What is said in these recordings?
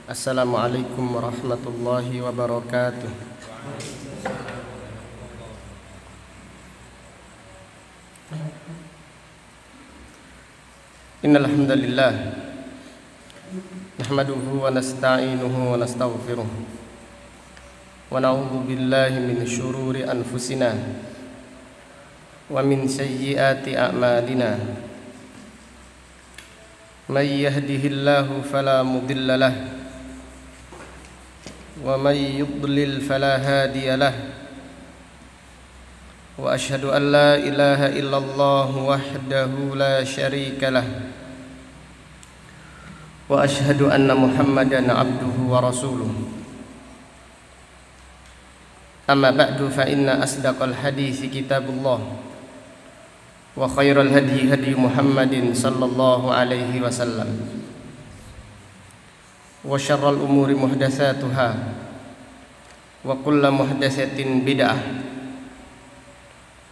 Assalamualaikum warahmatullahi wabarakatuh. Innal hamdalillah nahmaduhu wa nasta'inuhu wa nastaghfiruh wa na'udzu billahi min syururi anfusina wa min sayyiati a'malina. May yahdihillahu fala mudilla lahu wa may yudlil fala hadiya lahu. Wa asyhadu an la ilaha illallah wahdahu la syarika lah. Wa asyhadu anna Muhammadan abduhu wa rasuluh. Amma ba'du fa inna asdaqal hadits kitabullah wa khairal hadi hadi Muhammadin sallallahu alaihi wasallam. Wa syarral umuri muhdatsatuha wa kullu muhdatsatin bid'ah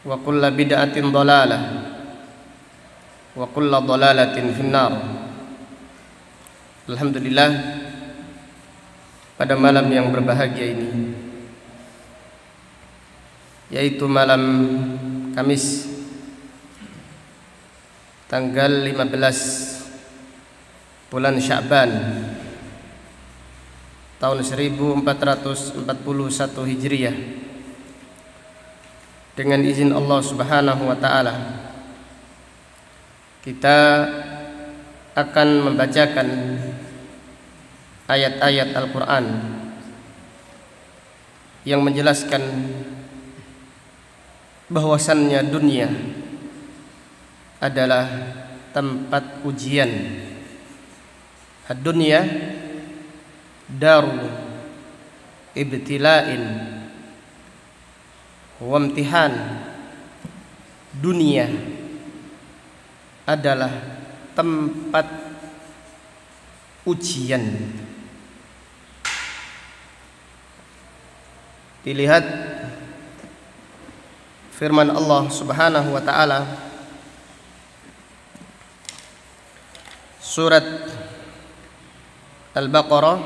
wa kullu bid'atin dhalalah wa kullu dhalalatin finnar. Alhamdulillah, pada malam yang berbahagia ini, yaitu malam Kamis tanggal 15 bulan Sya'ban tahun 1441 Hijriah, dengan izin Allah Subhanahu wa taala kita akan membacakan ayat-ayat Al-Qur'an yang menjelaskan bahwasannya dunia adalah tempat ujian. Ad-dunya daru ibtila'in wa imtihan. Dunia adalah tempat ujian. Dilihat firman Allah Subhanahu wa taala surat Al-Baqarah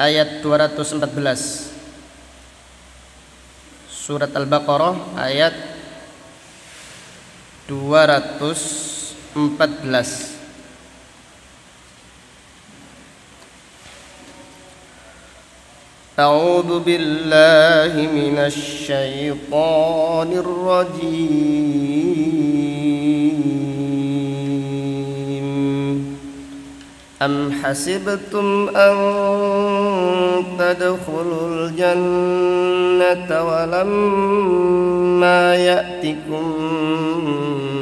ayat 214. Surat Al-Baqarah ayat 214. A'udzu billahi minasy syaithanir rajim. Am hasibtum an tadkhulul jannata wa lamma ya'tikum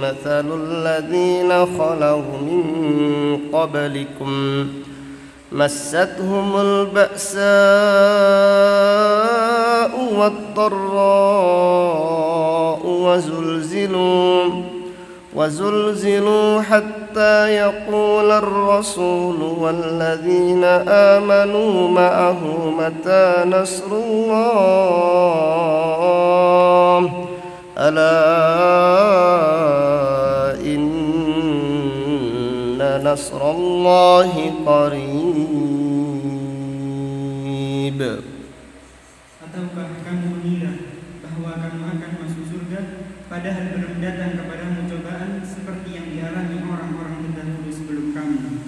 mathalul ladzina khalaw min qablikum massatuhumul ba'sa'u wad-dharra'u wa zulzilu hatta yaqula ar-rasulu walladzina amanu ma'ahu mata nasrullah ala inna nasrallahi qarib. Ataukah kamu mengira bahwa kamu akan masuk surga, padahal belum datang kepadamu cobaan seperti yang dialami orang-orang terdahulu sebelum kamu.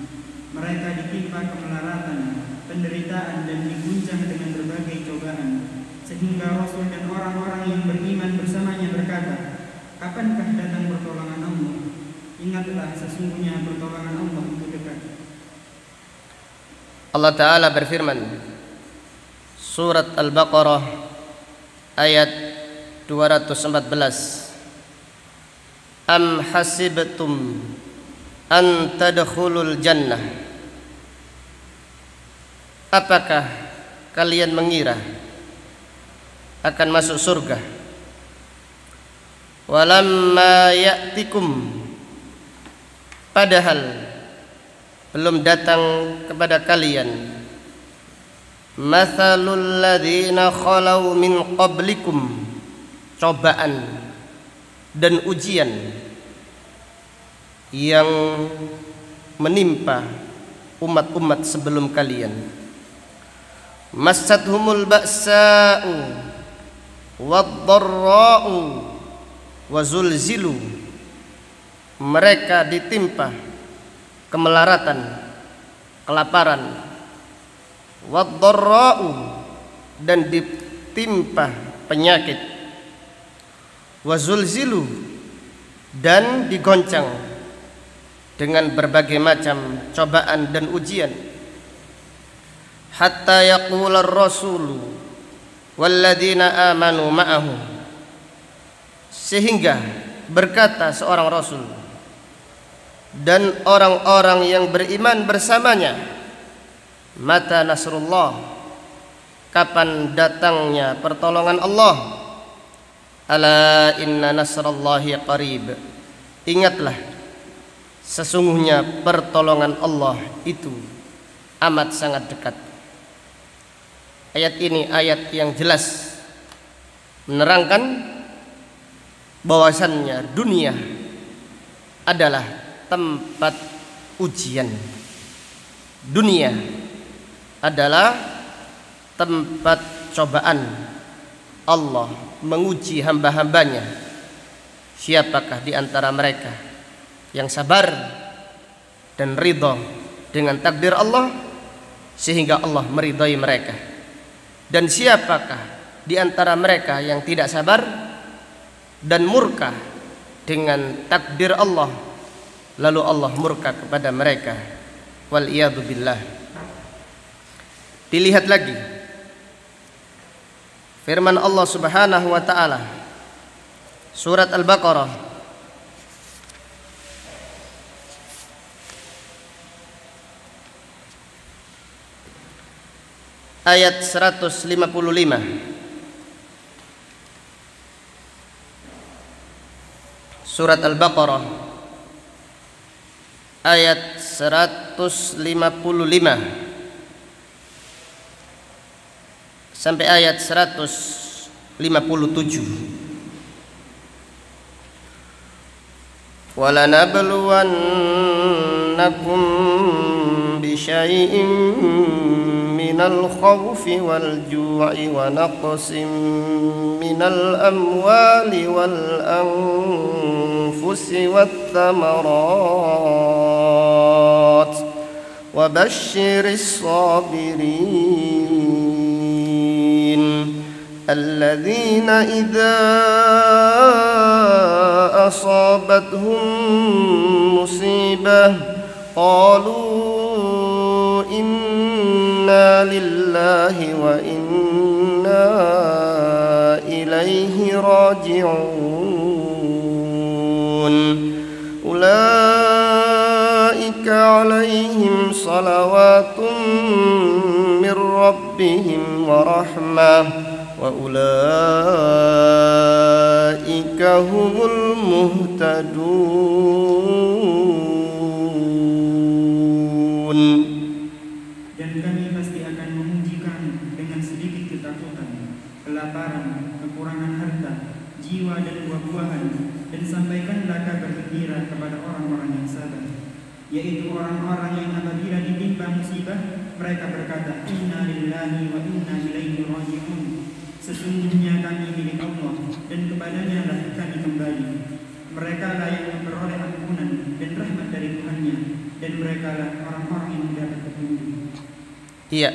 Mereka ditimpa kemelaratan, penderitaan, dan diguncang dengan berbagai cobaan, sehingga Rasul dan orang-orang yang beriman bersamanya berkata, kapankah datang pertolongan Allah? Ingatlah, sesungguhnya pertolongan Allah itu dekat. Allah Ta'ala berfirman, surat Al-Baqarah ayat 214. Am hasibtum an tadkhulul jannah. Apakah kalian mengira akan masuk surga? Walamma ya'tikum, padahal belum datang kepada kalian mathalul ladzina khalau min qablikum, cobaan dan ujian yang menimpa umat-umat sebelum kalian. Massathumul ba'sa'u wad-dharra'u wa zulzilu. Mereka ditimpa kemelaratan, kelaparan, wad-dharra'u, dan ditimpa penyakit, wa zulzilu, dan digoncang dengan berbagai macam cobaan dan ujian. Hatta yaqula ar-rasulu walladzina amanu ma'ahu, sehingga berkata seorang rasul dan orang-orang yang beriman bersamanya, mata nasrullah, kapan datangnya pertolongan Allah. Ala inna nasrallahi qarib, ingatlah sesungguhnya pertolongan Allah itu amat sangat dekat. Ayat ini ayat yang jelas menerangkan bahwasannya dunia adalah tempat ujian. Dunia adalah tempat cobaan. Allah menguji hamba-hambanya, siapakah di antara mereka yang sabar dan ridha dengan takdir Allah sehingga Allah meridai mereka, dan siapakah di antara mereka yang tidak sabar dan murka dengan takdir Allah lalu Allah murka kepada mereka. Wal iyadu billah. Dilihat lagi firman Allah Subhanahu wa taala surat Al-Baqarah ayat 155. Surat Al-Baqarah ayat 155 sampai ayat 157. Walanabluwannakum bisyai'in minal khawfi wal ju'i wa naqsim minal amwali wal anfusi wat thamarat wa basyiris sabirin alladzina idza asabatuhum musibah qalu inna lillahi wa inna ilaihi raji'un ulaika alaihim salawatun min rabbihim wa rahmah wa ulaika humul muhtadun. Dan kami pasti akan mengujikan dengan sedikit ketakutan, kelaparan, kekurangan harta, jiwa dan buah-buahan, dan sampaikanlah kabar gembira kepada orang-orang yang sabar, yaitu orang-orang yang apabila ditimpa musibah mereka berkata inna lillahi wa inna ilaihi raji'un, sesungguhnya kami milik Allah dan kepadanya lah kami kembali. Mereka lah yang memperoleh ampunan dan rahmat dari Tuhannya, dan mereka lah orang-orang yang mendapat petunjuk. Iya,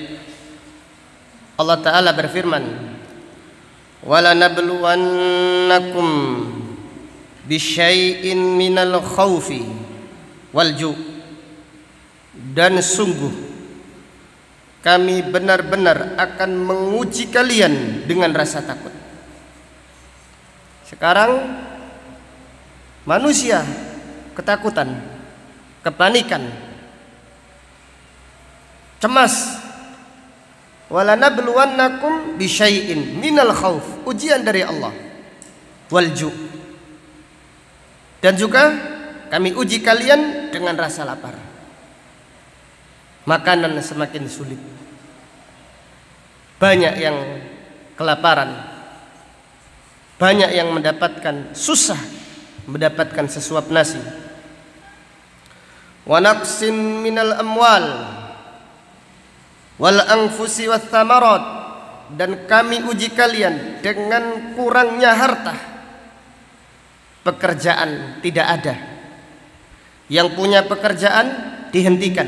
Allah Ta'ala berfirman, walanabluwannakum bisyai'in minal khawfi wal ju', dan sungguh kami benar-benar akan menguji kalian dengan rasa takut. Sekarang manusia ketakutan, kepanikan, cemas. Walanabluwannakum bisyai'in minal khauf, ujian dari Allah, wal ju', dan juga kami uji kalian dengan rasa lapar. Makanan semakin sulit, banyak yang kelaparan, banyak yang mendapatkan susah mendapatkan sesuap nasi, wa naqsin minal amwal wal anfusi wath thamarat, dan kami uji kalian dengan kurangnya harta. Pekerjaan tidak ada. Yang punya pekerjaan dihentikan,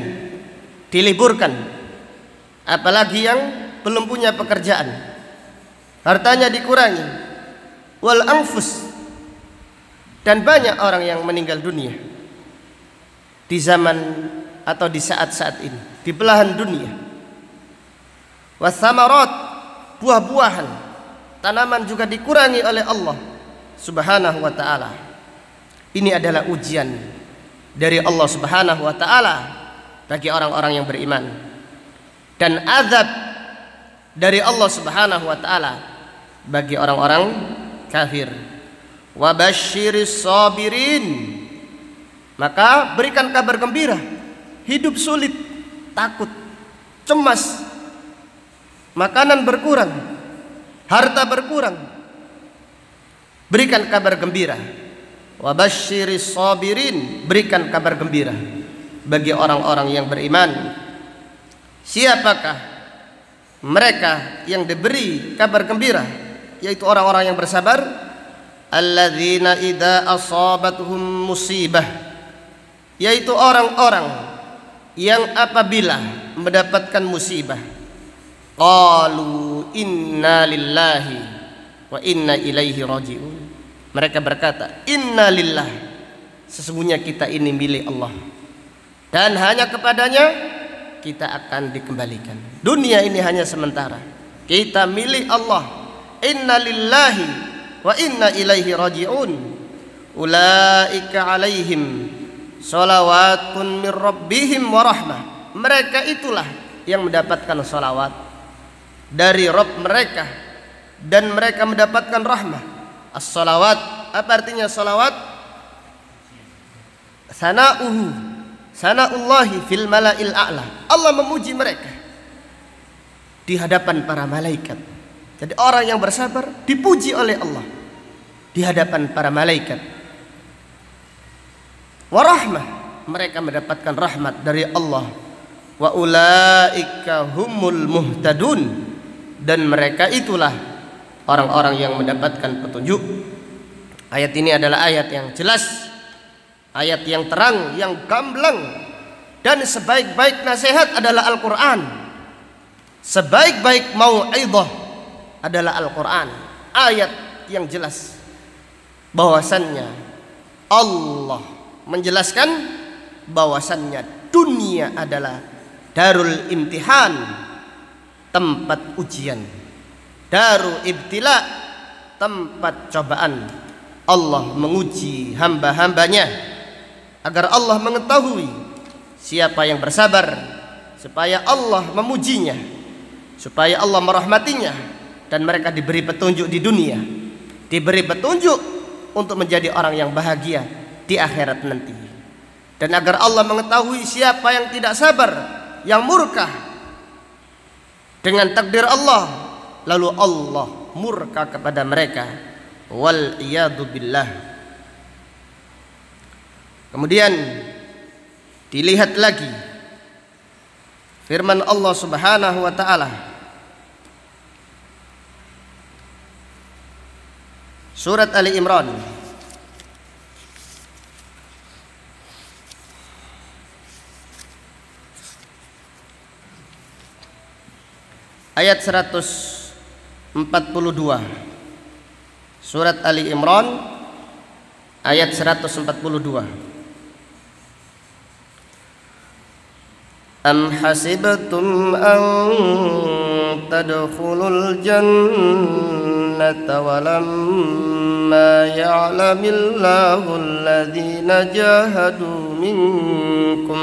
diliburkan. Apalagi yang belum punya pekerjaan, hartanya dikurangi. Wal anfus, dan banyak orang yang meninggal dunia di zaman atau di saat-saat ini, di belahan dunia. Wathamarat, buah-buahan, tanaman juga dikurangi oleh Allah Subhanahu wa ta'ala. Ini adalah ujian dari Allah Subhanahu wa ta'ala bagi orang-orang yang beriman, dan azab dari Allah Subhanahu wa ta'ala bagi orang-orang kafir. Wa basyiris sabirin, maka berikan kabar gembira. Hidup sulit, takut, cemas, makanan berkurang, harta berkurang, berikan kabar gembira. Wa basyiris sabirin, berikan kabar gembira bagi orang-orang yang beriman. Siapakah mereka yang diberi kabar gembira? Yaitu orang-orang yang bersabar. Alladzina idza asabatuhum musibah, yaitu orang-orang yang apabila mendapatkan musibah, qalu inna lillahi wa inna ilaihi raji'un. Mereka berkata, inna lillah, sesungguhnya kita ini milik Allah dan hanya kepadanya kita akan dikembalikan. Dunia ini hanya sementara, kita milik Allah. Inna lillahi wa inna ilaihi raji'un. Ulaika alaihim sholawatun min rabbihim wa rahmah. Mereka itulah yang mendapatkan sholawat dari Rabb mereka, dan mereka mendapatkan rahmah. As-sholawat, apa artinya sholawat? Sana'uhu, sana'ullahi fil mala'il a'la. Allah memuji mereka di hadapan para malaikat. Jadi orang yang bersabar dipuji oleh Allah di hadapan para malaikat. Wa rahmah, mereka mendapatkan rahmat dari Allah. Wa ulaika humul muhtadun, dan mereka itulah orang-orang yang mendapatkan petunjuk. Ayat ini adalah ayat yang jelas, ayat yang terang, yang gamblang, dan sebaik-baik nasihat adalah Al-Quran. Sebaik-baik mau'idhah adalah Al-Quran. Ayat yang jelas bahwasannya Allah menjelaskan bahwasannya dunia adalah darul imtihan, tempat ujian. Daru ibtila, tempat cobaan. Allah menguji hamba-hambanya agar Allah mengetahui siapa yang bersabar, supaya Allah memujinya, supaya Allah merahmatinya, dan mereka diberi petunjuk di dunia, diberi petunjuk untuk menjadi orang yang bahagia di akhirat nanti. Dan agar Allah mengetahui siapa yang tidak sabar, yang murka dengan takdir Allah, lalu Allah murka kepada mereka. Wal iyadu billah. Kemudian dilihat lagi firman Allah Subhanahu wa ta'ala, surat Ali Imran ayat 142. Surat Ali Imran ayat 142. Am hasibtum an tadkhulul jannata walamma ya'lamillahu alladhina jahadu minkum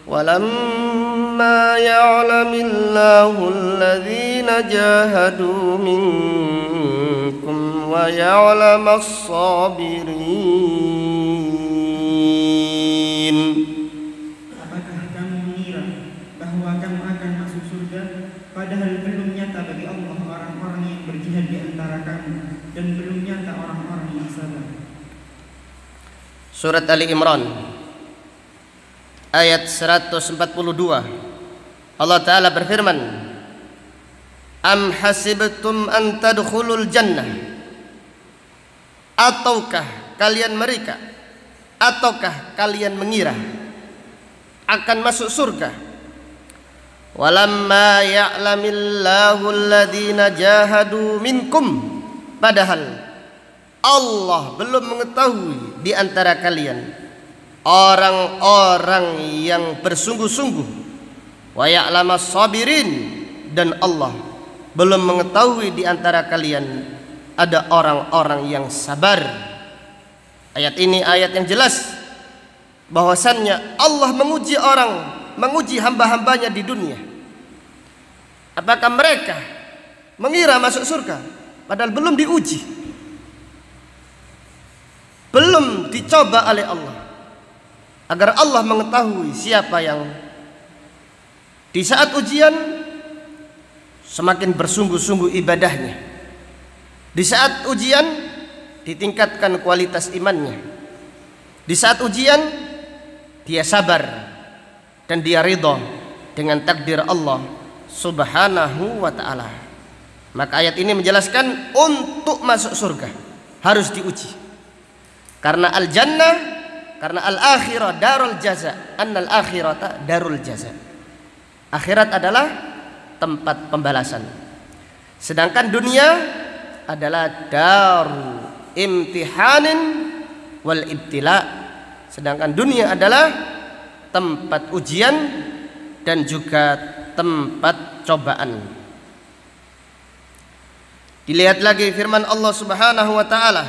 walamma ya'lamillahu alladhina jahadu minkum wa ya'lamas sabirin. Apakah kamu mengira bahwa kamu akan masuk surga, padahal belum nyata bagi Allah orang-orang yang berjihad di antara kamu, dan belum nyata orang-orang yang sabar. Surat Ali Imran ayat 142 Allah Ta'ala berfirman, Am hasibtum an tadkhulul jannah, ataukah kalian mengira akan masuk surga? Walamma ya'lamillahu alladhina jahadu minkum, padahal Allah belum mengetahui di antara kalian orang-orang yang bersungguh-sungguh, wa ya'lamas sabirin, dan Allah belum mengetahui di antara kalian ada orang-orang yang sabar. Ayat ini ayat yang jelas bahwasannya Allah menguji hamba-hambanya di dunia. Apakah mereka mengira masuk surga padahal belum diuji, belum dicoba oleh Allah, agar Allah mengetahui siapa yang di saat ujian semakin bersungguh-sungguh ibadahnya, di saat ujian ditingkatkan kualitas imannya, di saat ujian dia sabar dan dia ridha dengan takdir Allah Subhanahu wa ta'ala. Maka ayat ini menjelaskan untuk masuk surga harus diuji. Karena al-jannah, karena al-akhirah darul jaza, annal akhirata darul jaza. Akhirat adalah tempat pembalasan. Sedangkan dunia adalah daru imtihanin wal ibtila. Sedangkan dunia adalah tempat ujian dan juga tempat cobaan. Dilihat lagi firman Allah Subhanahu wa ta'ala,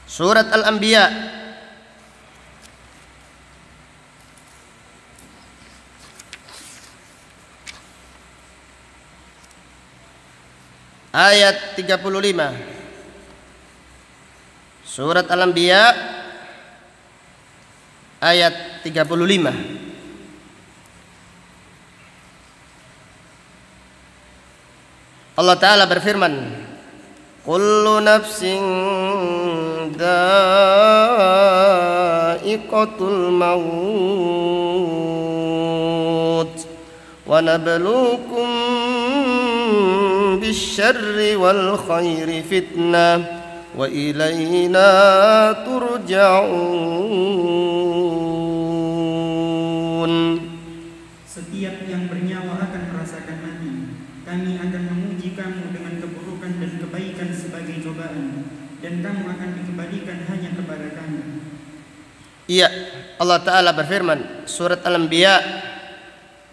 surat Al-Anbiya ayat 35. Surat Al-Anbiya ayat 35. Allah Ta'ala berfirman, kullu nafsin dha'iqatul maut wa nabluukum bisyarri wal khairi fitnah wa ilayna turja'un. Setiap yang bernyawa akan merasakan mati. Kami akan menguji kamu dengan keburukan dan kebaikan sebagai cobaan, dan kamu akan dikembalikan hanya kepada kami. Iya, Allah Ta'ala berfirman, surat Al-Anbiya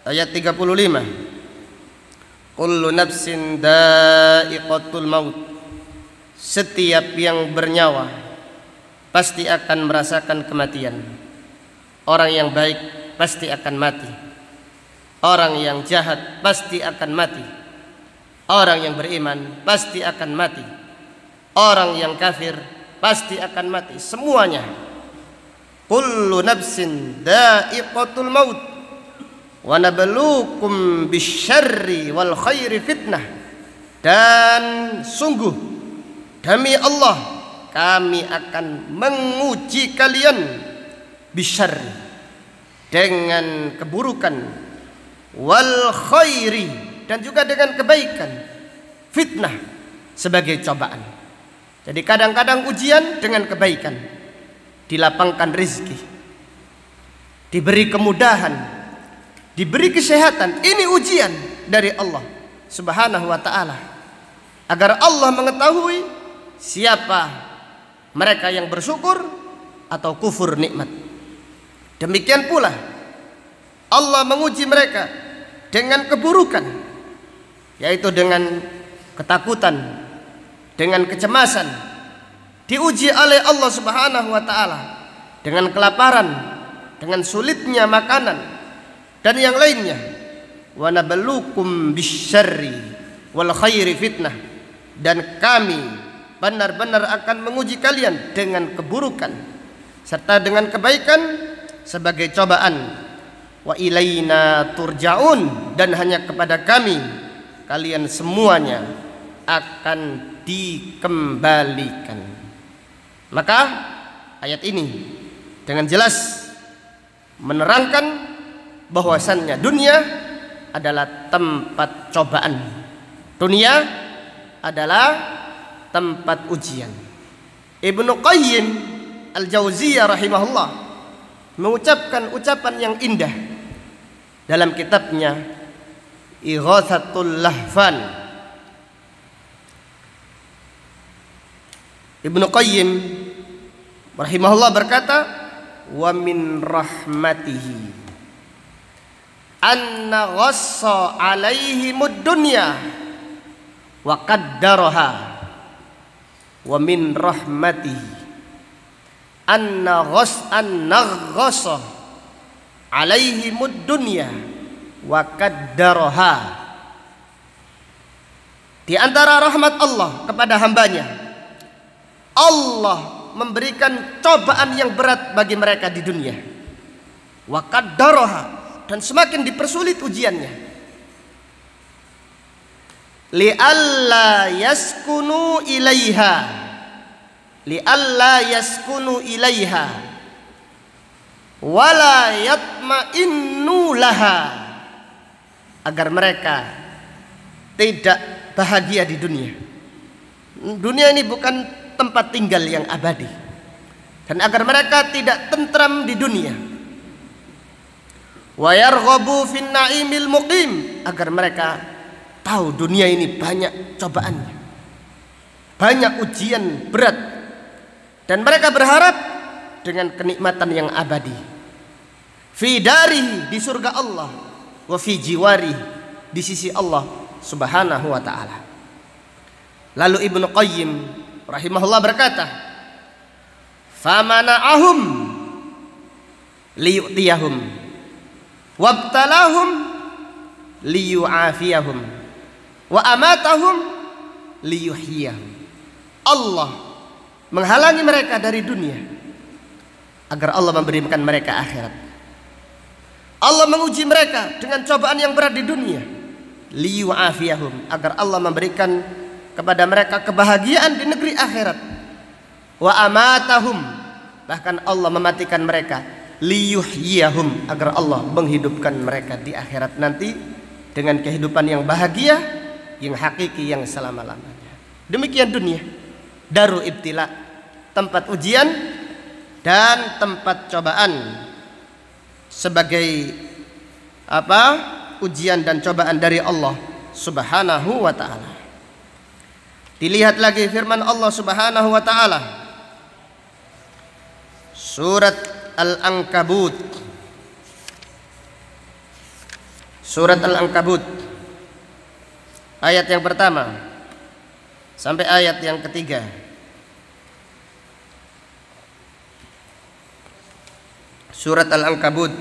ayat 35, kullu nafsin dha'iqatul maut, setiap yang bernyawa pasti akan merasakan kematian. Orang yang baik pasti akan mati, orang yang jahat pasti akan mati, orang yang beriman pasti akan mati, orang yang kafir pasti akan mati, semuanya. Kullu nafsin dha'iqatul maut wa nabluukum bisyarri wal khairi fitnah, dan sungguh demi Allah kami akan menguji kalian bisyarri, dengan keburukan, wal khairi, dan juga dengan kebaikan, fitnah, sebagai cobaan. Jadi kadang-kadang ujian dengan kebaikan, dilapangkan rezeki, diberi kemudahan, diberi kesehatan. Ini ujian dari Allah Subhanahu wa ta'ala, agar Allah mengetahui siapa mereka yang bersyukur atau kufur nikmat. Demikian pula Allah menguji mereka dengan keburukan, yaitu dengan ketakutan, dengan kecemasan. Diuji oleh Allah Subhanahu wa ta'ala dengan kelaparan, dengan sulitnya makanan, dan yang lainnya. Wa nabluukum bisyarri wal khairi fitnah, dan kami benar-benar akan menguji kalian dengan keburukan serta dengan kebaikan sebagai cobaan. Wa ilaina turja'un, dan hanya kepada kami kalian semuanya akan dikembalikan. Maka ayat ini dengan jelas menerangkan bahwasannya dunia adalah tempat cobaan. Dunia adalah tempat ujian. Ibnu Qayyim Al-Jauziyah rahimahullah mengucapkan ucapan yang indah dalam kitabnya Ighatsatul Lahfan. Ibnu Qayyim rahimahullah berkata, wa min rahmatihi anna ghassa alaihimud dunya wa qaddaraha, wa min rahmatihi anna ghassa alaihimud dunya wa qaddaraha. Di antara rahmat Allah kepada hambanya, Allah memberikan cobaan yang berat bagi mereka di dunia. Wa qaddaraha, dan semakin dipersulit ujiannya. Li'alla yaskunu ilaiha, li'alla yaskunu ilaiha wala yatma'innu laha, agar mereka tidak bahagia di dunia. Dunia ini bukan tempat tinggal yang abadi, dan agar mereka tidak tentram di dunia. Wa yarghabu fin na'imil muqim, agar mereka tahu dunia ini banyak cobaannya, banyak ujian berat, dan mereka berharap dengan kenikmatan yang abadi. Fi darihi, di surga Allah, wa fi jiwarihi, di sisi Allah Subhanahu wa ta'ala. Lalu Ibnu Qayyim rahimahullah berkata, famana'ahum liyu'tiyahum wabtalahum liyu'afiyahum wa amatahum liyuhyiyahum. Allah menghalangi mereka dari dunia agar Allah memberikan mereka akhirat. Allah menguji mereka dengan cobaan yang berat di dunia, liyu'afiyahum, agar Allah memberikan kepada mereka kebahagiaan di negeri akhirat. Wa amatahum, bahkan Allah mematikan mereka, liyuhyiyahum, agar Allah menghidupkan mereka di akhirat nanti dengan kehidupan yang bahagia, yang hakiki, yang selama-lamanya. Demikian dunia, daru ibtila, tempat ujian dan tempat cobaan, sebagai ujian dan cobaan dari Allah Subhanahu wa ta'ala. Dilihat lagi firman Allah Subhanahu wa ta'ala, surat Al-Ankabut, surat Al-Ankabut ayat yang pertama sampai ayat yang ketiga. Surat Al-Ankabut.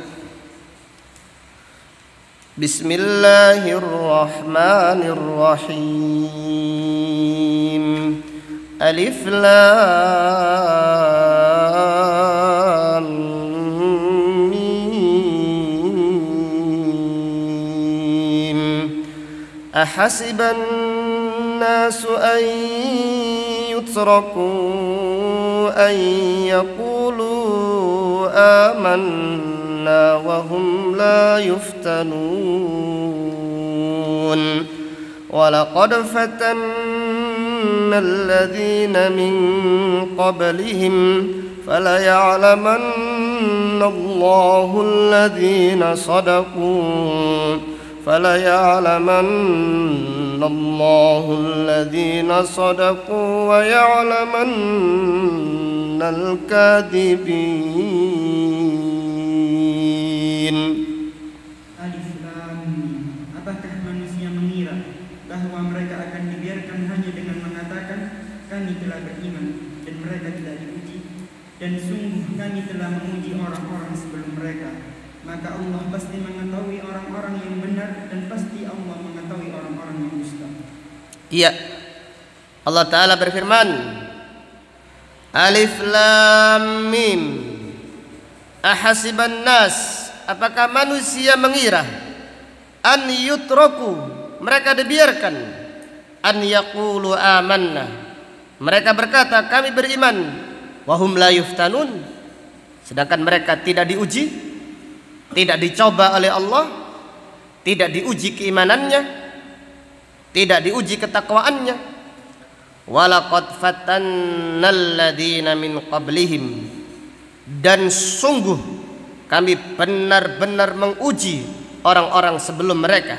Bismillahirrahmanirrahim. Alif Lam Mim. Ahasiban nasu an yutraku an yaqulu amanna wa hum la yuftanun. Wa laqad fatanna alladhina min qablihim falaya'lamanna Allahu alladhina sadaqu falaya'lamanna Allahu alladhina sadaqu wa ya'lamanna al-kadhibin. Alif Lam Mim. Apakah manusia mengira bahwa mereka akan dibiarkan hanya dengan mengatakan kami telah beriman dan mereka tidak diuji? Dan sungguh kami telah menguji orang-orang sebelum mereka. Maka Allah pasti mengetahui orang-orang yang benar, dan pasti Allah mengetahui orang-orang yang dusta. Iya, Allah Ta'ala berfirman, Alif Lam Mim. Ahasiban nas, apakah manusia mengira, an yutraku, mereka dibiarkan, an yaqulu amanna, mereka berkata kami beriman, wahum la yuftanun, sedangkan mereka tidak diuji. tidak dicoba oleh Allah, tidak diuji keimanannya, tidak diuji ketakwaannya. Walaqad fatannal ladzina min qablihim, dan sungguh kami benar-benar menguji orang-orang sebelum mereka.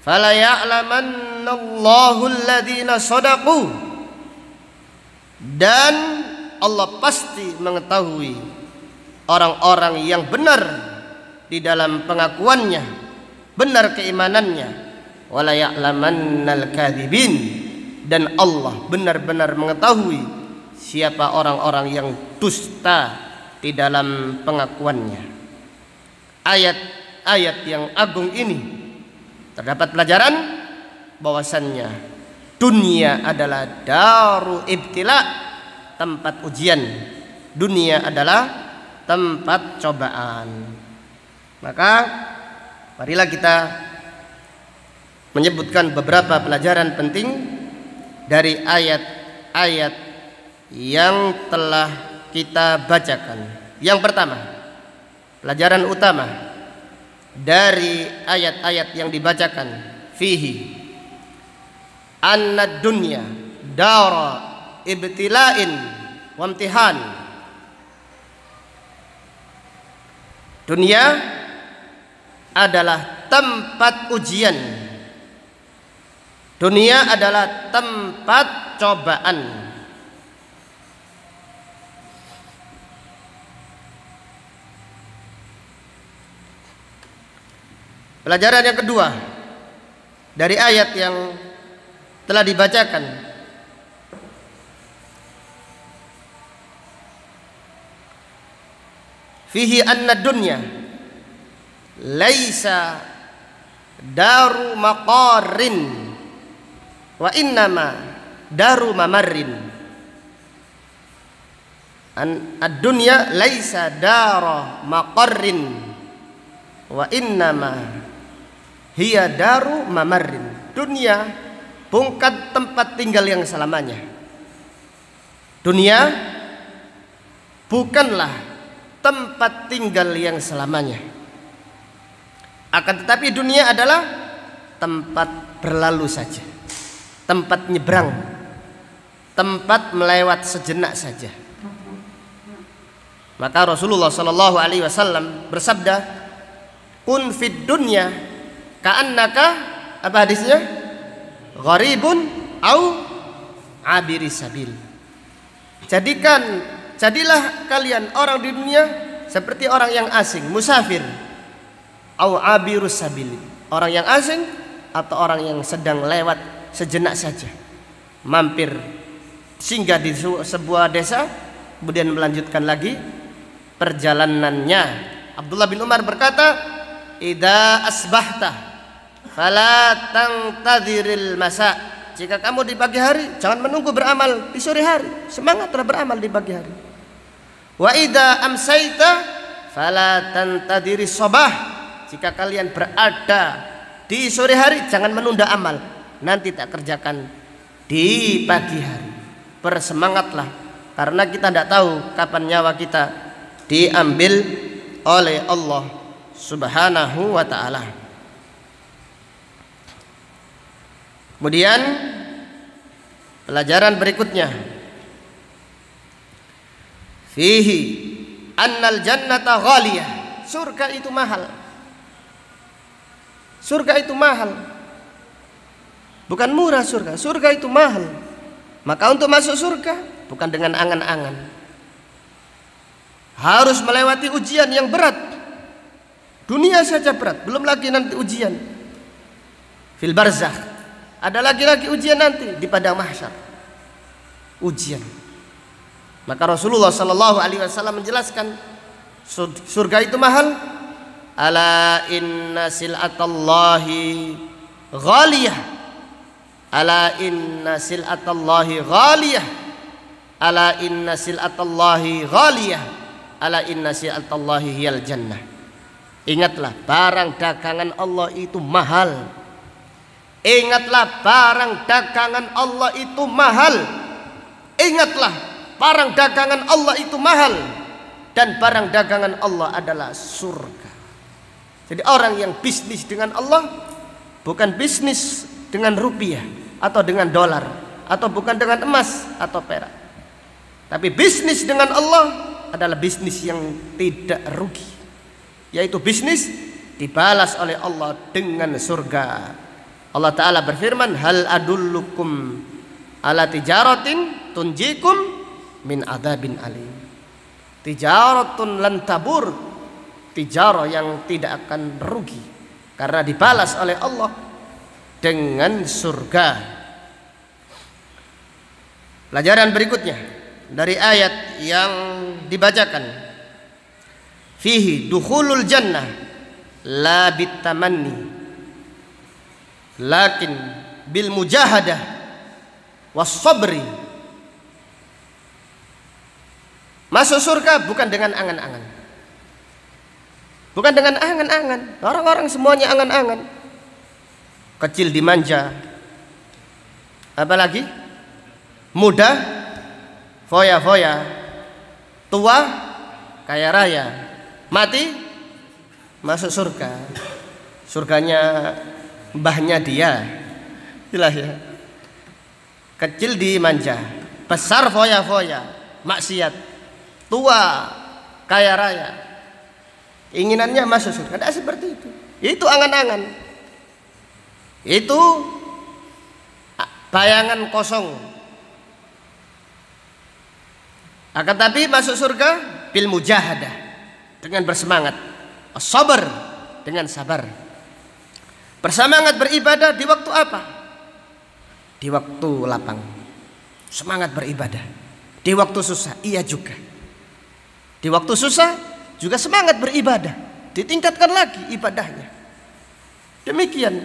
Fala ya'lamannallahu alladzina shadaqu, dan Allah pasti mengetahui orang-orang yang benar di dalam pengakuannya, benar keimanannya. Wala ya'lamannal kadzibin, dan Allah benar-benar mengetahui siapa orang-orang yang dusta di dalam pengakuannya. Ayat-ayat yang agung ini terdapat pelajaran bahwasannya dunia adalah daru ibtila, tempat ujian. Dunia adalah tempat cobaan. Maka marilah kita menyebutkan beberapa pelajaran penting dari ayat-ayat yang telah kita bacakan. Yang pertama, pelajaran utama dari ayat-ayat yang dibacakan, fihi anna dunya dara ibtila'in wa imtihan. Dunia adalah tempat ujian. Dunia adalah tempat cobaan. Pelajaran yang kedua dari ayat yang telah dibacakan, fihi anna dunya laisa daru maqarin wa innama daru mamarrin. Ad-dunya laisa dara maqarrin wa innama hiya daru mamarrin. Dunia bukan tempat tinggal yang selamanya. Dunia bukanlah tempat tinggal yang selamanya. Akan tetapi dunia adalah tempat berlalu saja, tempat nyebrang, tempat melewat sejenak saja. Maka Rasulullah sallallahu alaihi wasallam bersabda, "Kun fid dunya ka'annaka," apa hadisnya? "Gharibun au abiri sabil." Jadilah kalian orang di dunia seperti orang yang asing, musafir, au abirus sabil, orang yang asing atau orang yang sedang lewat sejenak saja, mampir singgah di sebuah desa kemudian melanjutkan lagi perjalanannya. Abdullah bin Umar berkata, "Idza asbahta fala tantadhiril masa." Jika kamu di pagi hari, jangan menunggu beramal di sore hari, semangatlah beramal di pagi hari. Wa idza amsayta fala tantadhiris sabah. Jika kalian berada di sore hari, jangan menunda amal, nanti tak kerjakan di pagi hari. Bersemangatlah, karena kita tidak tahu kapan nyawa kita diambil oleh Allah Subhanahu wa ta'ala. Kemudian pelajaran berikutnya, fihi annal jannata ghaliyah. Surga itu mahal. Surga itu mahal. Bukan murah surga, surga itu mahal. Maka untuk masuk surga bukan dengan angan-angan, harus melewati ujian yang berat. Dunia saja berat, belum lagi nanti ujian fil barzakh. Ada lagi ujian nanti di padang mahsyar. Ujian. Maka Rasulullah sallallahu alaihi wasallam menjelaskan surga itu mahal. Ala inna silatallahi ghaliyah. Ala inna silatallahi ghaliyah. Ala inna silatallahi ghaliyah. Ala inna silatallahi hiyal jannah. Ingatlah, barang dagangan Allah itu mahal. Ingatlah, barang dagangan Allah itu mahal. Ingatlah, barang dagangan Allah itu mahal. Dan barang dagangan Allah adalah surga. Jadi orang yang bisnis dengan Allah bukan bisnis dengan rupiah atau dengan dolar atau bukan dengan emas atau perak. Tapi bisnis dengan Allah adalah bisnis yang tidak rugi, yaitu bisnis dibalas oleh Allah dengan surga. Allah Ta'ala berfirman, hal adullukum ala tijaratin tunjikum min adabin alim. Tijaratun lan tabur, tijarah yang tidak akan rugi karena dibalas oleh Allah dengan surga. Pelajaran berikutnya dari ayat yang dibacakan, fihi dukhulul jannah la bitamanni lakin bil mujahadah was sabri. Masuk surga bukan dengan angan-angan, bukan dengan angan-angan. Orang-orang semuanya angan-angan, kecil dimanja, apalagi muda foya-foya, tua kaya raya, mati masuk surga. Surganya mbahnya dia, jelas ya. Kecil dimanja, besar foya-foya, maksiat, tua kaya raya, inginannya masuk surga. Tidak seperti itu. Itu angan-angan, itu bayangan kosong. Akan tapi masuk surga bil mujahadah, dengan bersemangat, sabar, dengan sabar. Bersemangat beribadah di waktu apa? Di waktu lapang, semangat beribadah. Di waktu susah, iya juga. Di waktu susah juga semangat beribadah, ditingkatkan lagi ibadahnya. Demikian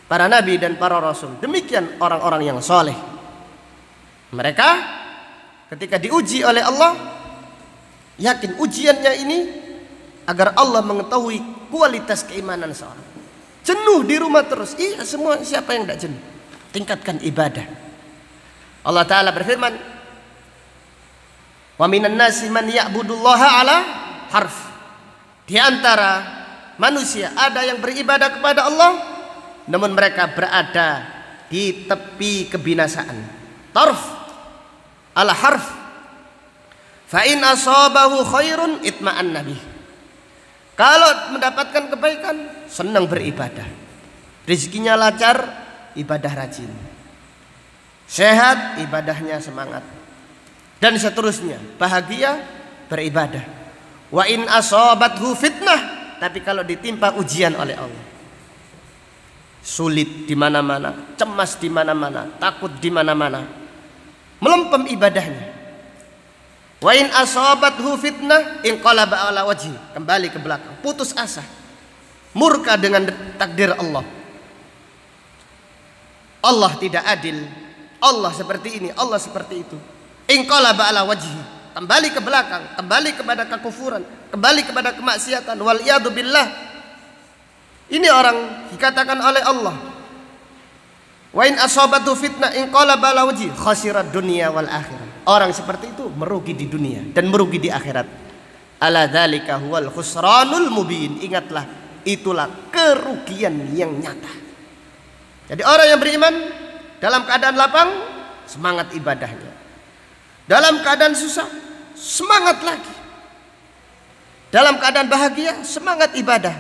para nabi dan para rasul, demikian orang-orang yang soleh. Mereka ketika diuji oleh Allah, yakin ujiannya ini agar Allah mengetahui kualitas keimanan seorang. Jenuh di rumah terus, iya semua, siapa yang tidak jenuh? Tingkatkan ibadah. Allah Ta'ala berfirman, wa minan nasi man ya'budullaha ala harf. Di antara manusia ada yang beribadah kepada Allah, namun mereka berada di tepi kebinasaan. Tarf ala harf. Fa in asabahu khairun itma'an nabi. Kalau mendapatkan kebaikan, senang beribadah. Rezekinya lancar, ibadah rajin. Sehat, ibadahnya semangat. Dan seterusnya, bahagia, beribadah. Wa in asabathu fitnah, tapi kalau ditimpa ujian oleh Allah, sulit di mana-mana, cemas di mana-mana, takut di mana-mana, melempem ibadahnya. Wa in asabathu fitnah inqalaba ala wajhi, kembali ke belakang, putus asa, murka dengan takdir Allah. Allah tidak adil, Allah seperti ini, Allah seperti itu. Inqalaba ala wajhi, kembali ke belakang, kembali kepada kekufuran, kembali kepada kemaksiatan. Wal iyadu billah. Ini orang dikatakan oleh Allah, wa in asabathu fitnah inqalaba ala wajhi khasirat dunya wal akhirah. Orang seperti itu merugi di dunia dan merugi di akhirat. Ala dzalika huwal khusranul mubin. Ingatlah, itulah kerugian yang nyata. Jadi orang yang beriman dalam keadaan lapang, semangat ibadahnya. Dalam keadaan susah, semangat lagi. Dalam keadaan bahagia, semangat ibadah.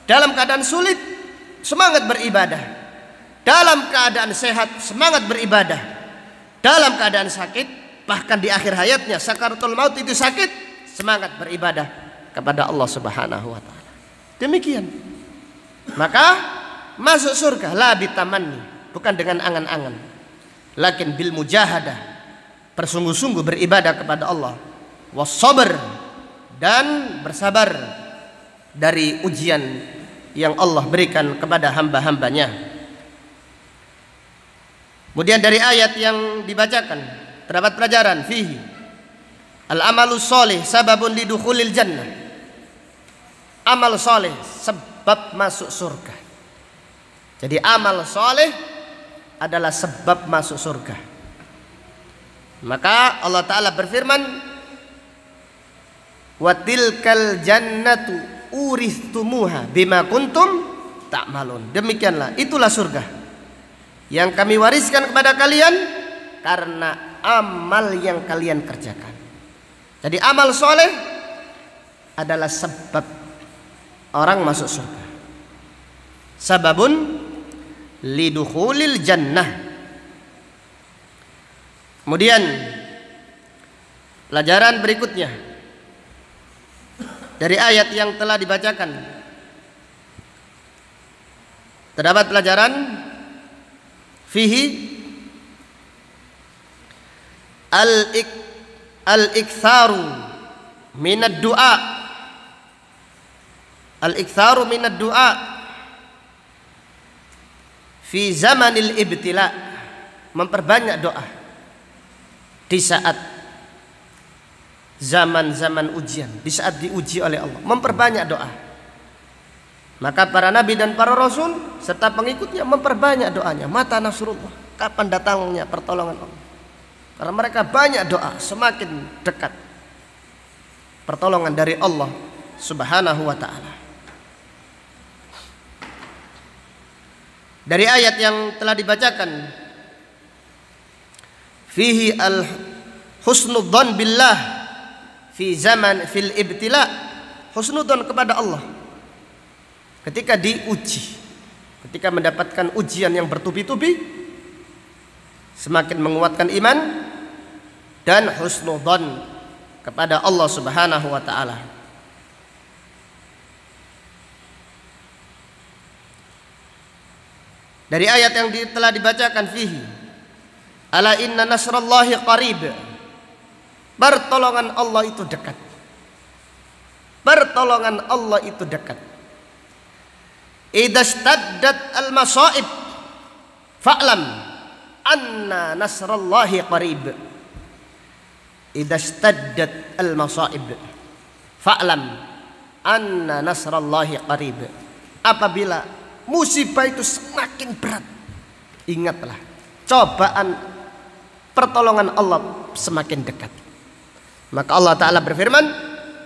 Dalam keadaan sulit, semangat beribadah. Dalam keadaan sehat, semangat beribadah. Dalam keadaan sakit, bahkan di akhir hayatnya, sakaratul maut itu sakit, semangat beribadah kepada Allah Subhanahu wa ta'ala. Demikian. Maka masuk surga la bitamanni, bukan dengan angan-angan, lakin bil mujahadah, bersungguh-sungguh beribadah kepada Allah, was sabr, dan bersabar dari ujian yang Allah berikan kepada hamba-hambanya. Kemudian dari ayat yang dibacakan terdapat pelajaran, fihi al-amalus soleh sababun lidukhulil jannah. Amal soleh sebab masuk surga. Jadi amal soleh adalah sebab masuk surga. Maka Allah Ta'ala berfirman, wa tilkal jannatu uristumuha bima kuntum ta'malun. Demikianlah, itulah surga yang kami wariskan kepada kalian karena amal yang kalian kerjakan. Jadi amal soleh adalah sebab orang masuk surga. Sababun lidukhulil jannah. Kemudian pelajaran berikutnya dari ayat yang telah dibacakan, terdapat pelajaran fihi al-iktsaru minad du'a, al-iktsaru minad du'a fi zamanil ibtila, memperbanyak doa di saat zaman-zaman ujian, di saat diuji oleh Allah, memperbanyak doa. Maka para nabi dan para rasul serta pengikutnya memperbanyak doanya. Mata nasrullah, kapan datangnya pertolongan Allah? Karena mereka banyak doa, semakin dekat pertolongan dari Allah Subhanahu wa ta'ala. Dari ayat yang telah dibacakan, fihi al-husnudzan billah fi zaman fil ibtila, husnudzan kepada Allah ketika diuji, ketika mendapatkan ujian yang bertubi-tubi, semakin menguatkan iman dan husnudzan kepada Allah Subhanahu wa ta'ala. Dari ayat yang telah dibacakan, fihi ala inna nasrallahi qarib, pertolongan Allah itu dekat, pertolongan Allah itu dekat. Idza staddat al-masaib fa'lam anna nasrallahi qarib. Idza staddat al-masaib fa'lam anna nasrallahi qarib. Apabila musibah itu semakin berat, ingatlah cobaan pertolongan Allah semakin dekat. Maka Allah Ta'ala berfirman,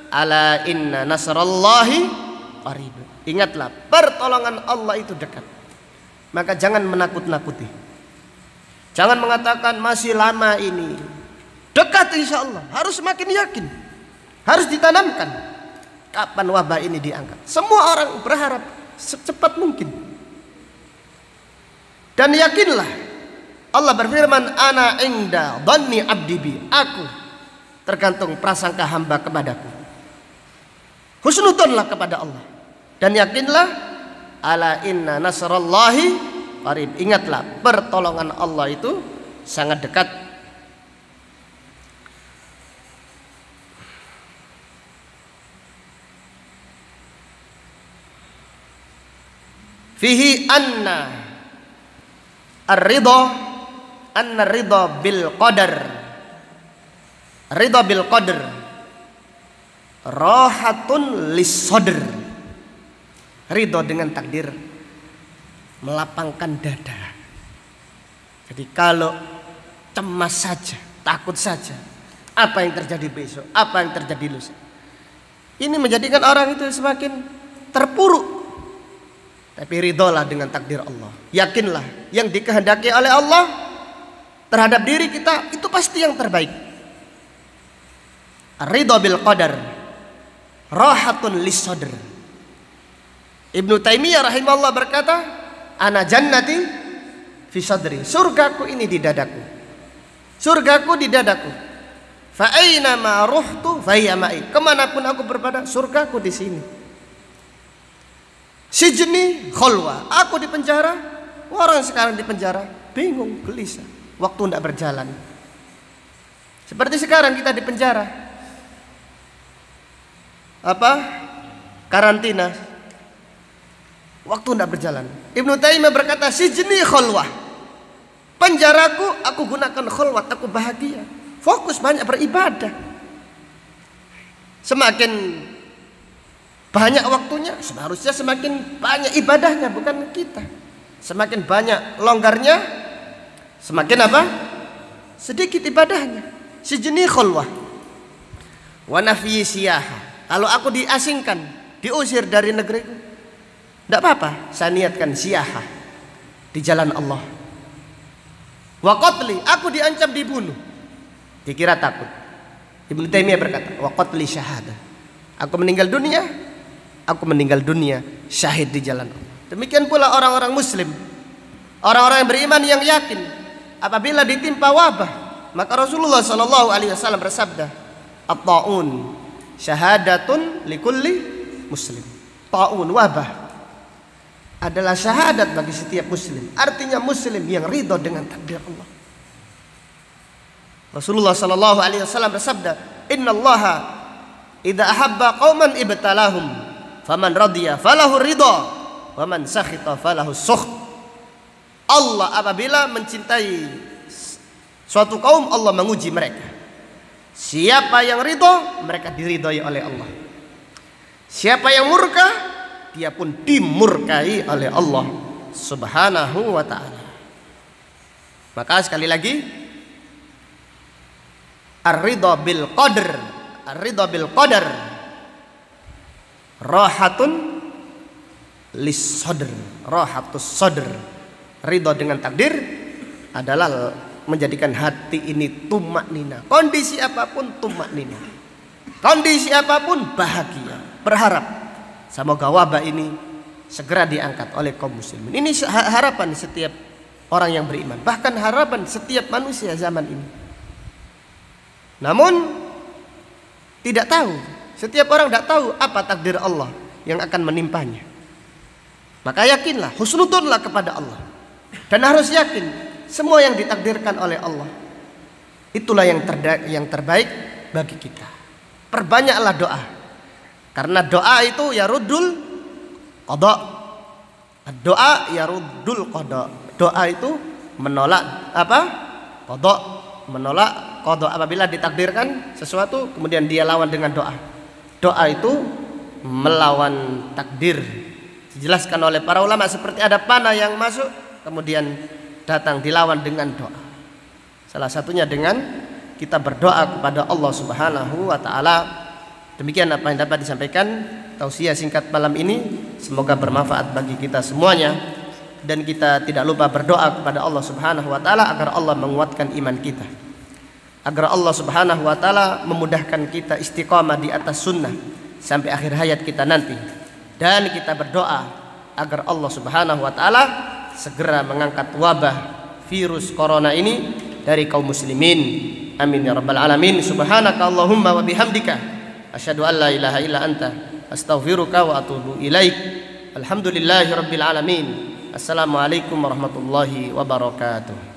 ala inna nasrallahi qarib. Ingatlah, pertolongan Allah itu dekat. Maka jangan menakut-nakuti, jangan mengatakan masih lama ini. Dekat insya Allah. Harus semakin yakin, harus ditanamkan. Kapan wabah ini diangkat? Semua orang berharap secepat mungkin. Dan yakinlah, Allah berfirman, ana inda dhanni abdi bi, aku tergantung prasangka hamba kepadaku. Husnudzonlah kepada Allah dan yakinlah, ala inna nasrallahi qarib. Ingatlah, pertolongan Allah itu sangat dekat. Fihi anna ar-ridha, anna ridha bil qadar, ridha bil qadar rahatun lis sadr. Ridha dengan takdir melapangkan dada. Jadi kalau cemas saja, takut saja, apa yang terjadi besok, apa yang terjadi lusa, ini menjadikan orang itu semakin terpuruk. Tapi ridholah dengan takdir Allah. Yakinlah, yang dikehendaki oleh Allah terhadap diri kita itu pasti yang terbaik. Ridho bil qadar rahatun lis sadr. Ibnu Taimiyah rahimahullah berkata, ana jannati fi sadri, surgaku ini di dadaku, surgaku di dadaku. Fa aina ma ruhtu fa hiya ma'i, kemanapun aku berada, surgaku di sini. Sijni khalwa, aku di penjara, orang sekarang di penjara bingung, gelisah, waktu tidak berjalan. Seperti sekarang kita di penjara, apa? Karantina, waktu tidak berjalan. Ibnu Taimiyah berkata, sijni khalwah, penjaraku aku gunakan khalwat, aku bahagia, fokus banyak beribadah. Semakin banyak waktunya, seharusnya semakin banyak ibadahnya, bukan kita. Semakin banyak longgarnya, semakin apa? Sedikit ibadahnya. Sijni khulwah wa nafyi siyaha, kalau aku diasingkan, diusir dari negeriku. Tidak apa-apa, saya niatkan siyahah di jalan Allah. Wa qatli, aku diancam dibunuh. Dikira takut. Ibnu Taimiyah berkata, wa qatli syahadah. Aku meninggal dunia syahid di jalan Allah. Demikian pula orang-orang muslim, orang-orang yang beriman yang yakin apabila ditimpa wabah, maka Rasulullah SAW bersabda, at-ta'un syahadatun likulli muslim. Ta'un, wabah, adalah syahadat bagi setiap muslim. Artinya muslim yang ridho dengan takdir Allah. Rasulullah SAW bersabda, innallaha idza ahabba qauman ibtalahum faman radiya falahu ridha wa man sakhita falahu sukht. Allah apabila mencintai suatu kaum, Allah menguji mereka. Siapa yang ridho, mereka diridhoi oleh Allah. Siapa yang murka, dia pun dimurkai oleh Allah Subhanahu wa ta'ala. Maka sekali lagi, ar-ridha bil qadar, ar-ridha bil qadar rahatun lis sadr, rahatus sadr. Ridha dengan takdir adalah menjadikan hati ini tumaknina. Kondisi apapun tumaknina, kondisi apapun bahagia, berharap semoga wabah ini segera diangkat oleh kaum muslimin. Ini harapan setiap orang yang beriman, bahkan harapan setiap manusia zaman ini. Namun tidak tahu, setiap orang tidak tahu apa takdir Allah yang akan menimpanya. Maka yakinlah, husnudzonlah kepada Allah, dan harus yakin semua yang ditakdirkan oleh Allah itulah yang terbaik bagi kita. Perbanyaklah doa, karena doa itu yaruddul qada. Doa yaruddul qada. Doa itu menolak apa? Qada, menolak qada. Apabila ditakdirkan sesuatu kemudian dia lawan dengan doa. Doa itu melawan takdir. Dijelaskan oleh para ulama seperti ada panah yang masuk kemudian datang dilawan dengan doa. Salah satunya dengan kita berdoa kepada Allah Subhanahu wa ta'ala. Demikian apa yang dapat disampaikan tausiah singkat malam ini, semoga bermanfaat bagi kita semuanya, dan kita tidak lupa berdoa kepada Allah Subhanahu wa ta'ala agar Allah menguatkan iman kita, agar Allah Subhanahu wa ta'ala memudahkan kita istiqamah di atas sunnah sampai akhir hayat kita nanti. Dan kita berdoa agar Allah Subhanahu wa ta'ala segera mengangkat wabah virus corona ini dari kaum muslimin. Amin ya rabbal alamin. Subhanaka Allahumma wa bihamdika asyhadu an la ilaha illa anta astaghfiruka wa atubu ilaik. Alhamdulillahi rabbil alamin. Assalamualaikum warahmatullahi wabarakatuh.